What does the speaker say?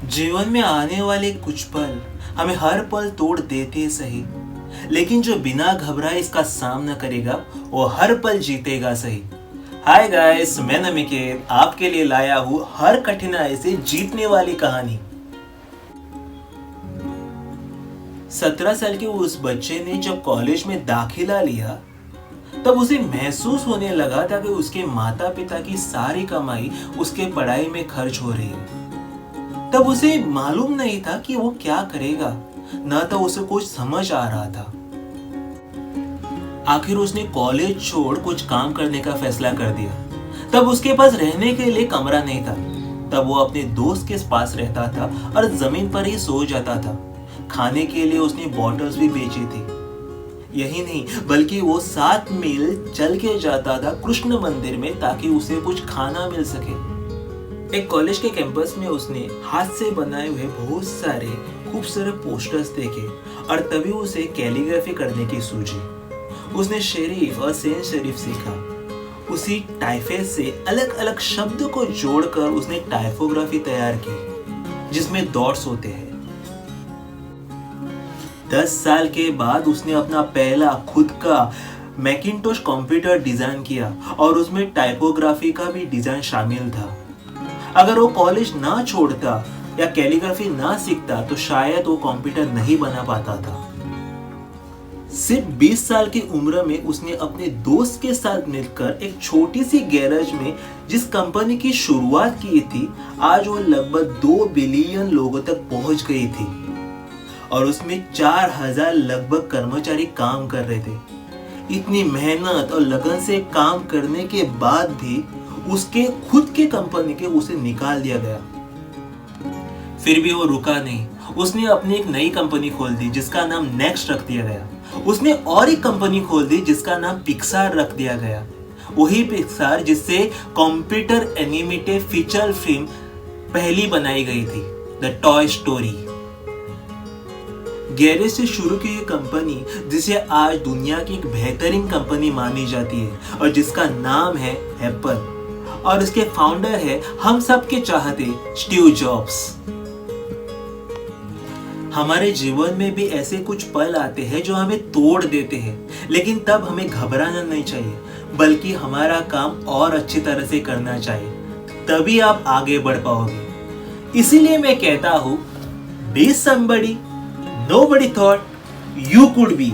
जीवन में आने वाले कुछ पल हमें हर पल तोड़ देते सही, लेकिन जो बिना घबराए इसका सामना करेगा वो हर पल जीतेगा सही। हाय गाइस, मैं नमिकेत आपके लिए लाया हूँ हर कठिनाई से जीतने वाली कहानी। 17 साल के उस बच्चे ने जब कॉलेज में दाखिला लिया तब उसे महसूस होने लगा था कि उसके माता पिता की सारी कमाई उसके पढ़ाई में खर्च हो रही है। तब उसे मालूम नहीं था कि वो क्या करेगा, ना तो उसे कुछ समझ आ रहा था। आखिर उसने कॉलेज छोड़ कुछ काम करने का फैसला कर दिया। तब उसके पास रहने के लिए कमरा नहीं था। तब वो अपने दोस्त के पास रहता था और जमीन पर ही सो जाता था। खाने के लिए उसने बॉटल्स भी बेची थी। यही नहीं बल्कि वो 7 मील चल के जाता था कृष्ण मंदिर में ताकि उसे कुछ खाना मिल सके। एक कॉलेज के कैंपस में उसने हाथ से बनाए हुए बहुत सारे खूबसूरत पोस्टर्स देखे और तभी उसे कैलीग्राफी करने की सूझी। उसने शेरिफ और सेंट शेरिफ सीखा। उसी टाइफेस से अलग अलग शब्द को जोड़कर उसने टाइपोग्राफी तैयार की जिसमें डॉट्स होते हैं। 10 साल के बाद उसने अपना पहला खुद का मैकिंटोश कंप्यूटर डिजाइन किया और उसमें टाइपोग्राफी का भी डिजाइन शामिल था। अगर वो कॉलेज ना छोड़ता या कैलीग्राफी ना सीखता तो शायद वो कंप्यूटर नहीं बना पाता था। सिर्फ 20 साल की उम्र में उसने अपने दोस्त के साथ मिलकर एक छोटी सी गैरेज में जिस कंपनी की शुरुआत की थी, आज वो लगभग 2 बिलियन लोगों तक पहुंच गई थी और उसमें 4000 लगभग कर्मचारी काम कर रहे थे। इतनी मेहनत और लगन से काम करने के बाद भी उसके खुद के कंपनी के उसे निकाल दिया गया। फिर भी वो रुका नहीं। उसने अपनी एक नई कंपनी खोल दी जिसका नाम नेक्स्ट रख दिया गया। उसने और एक कंपनी खोल दी जिसका नाम पिक्सार रख दिया गया। वही पिक्सार जिससे कंप्यूटर एनिमेटेड फीचर फिल्म पहली बनाई गई थी, द टॉय स्टोरी। गैरेज से शुरू की ये कंपनी जिसे आज दुनिया की एक बेहतरीन कंपनी मानी जाती है और जिसका नाम है एप्पल, और उसके फाउंडर है हम सब के चाहते स्टीव जॉब्स। हमारे जीवन में भी ऐसे कुछ पल आते हैं जो हमें तोड़ देते हैं, लेकिन तब हमें घबराना नहीं चाहिए, बल्कि हमारा काम और अच्छी तरह से करना चाहिए। तभी आप आगे बढ़ पाओगे। इसीलिए मैं कहता हूं, be somebody nobody thought you could be।